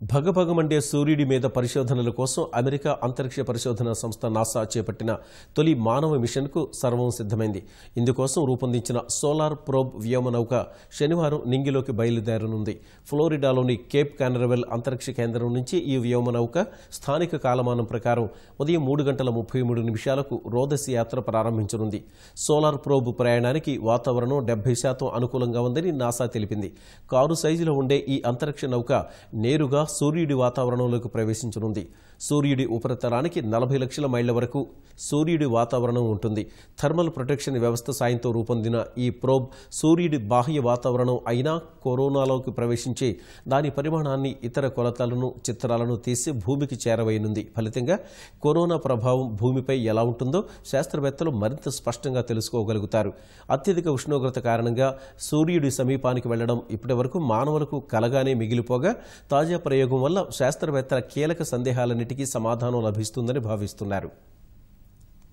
భగభగమండే సూర్యుడి మీద పరిశోధనల కోసం అమెరికా అంతరిక్ష పరిశోధన సంస్థ నాసా చేపట్టిన తొలి మానవ మిషన్కు సర్వం సిద్ధమైంది. ఇందుకోసం రూపొందించిన సోలార్ ప్రోబ్ వ్యోమనౌక శనివారం నింగిలోకి బయలుదేరనుంది. ఫ్లోరిడాలోని కేప్ కానరవెల్ అంతరిక్ష కేంద్రం నుంచి ఈ వ్యోమనౌక స్థానిక కాలమానం ప్రకారం ఉదయం 3:33 రోదసి యాత్ర ప్రారంభించనుంది. సోలార్ ప్రోబ్ ప్రయాణానికి వాతావరణం 70% అనుకూలంగా ఉందని నాసా తెలిపింది. కారు సైజులో ఉండే ఈ అంతరిక్ష నౌక నేరుగా సూర్యుడి వాతావరణంలోకి ప్రవేశించనుంది. సూర్యుడి ఉపరితలానికి 40 లక్షల మైళ్ల వరకు సూర్యుడి వాతావరణం ఉంటుంది. థర్మల్ ప్రొటెక్షన్ వ్యవస్థ సాయంతో రూపొందిన ఈ ప్రోబ్ సూర్యుడి బాహ్య వాతావరణం అయినా కరోనాలోకి ప్రవేశించి దాని పరిమాణాన్ని, ఇతర కొలతలను, చిత్రాలను తీసి భూమికి చేరవేయనుంది. ఫలితంగా కరోనా ప్రభావం భూమిపై ఎలా ఉంటుందో శాస్త్రవేత్తలు మరింత స్పష్టంగా తెలుసుకోగలుగుతారు. అత్యధిక ఉష్ణోగ్రత కారణంగా సూర్యుడి సమీపానికి వెళ్లడం ఇప్పటివరకు మానవులకు కలగానే మిగిలిపోగా తాజా ప్రయోగం వల్ల శాస్త్రవేత్తల కీలక సందేహాలన్నిటికీ సమాధానం లభిస్తుందని భావిస్తున్నారు.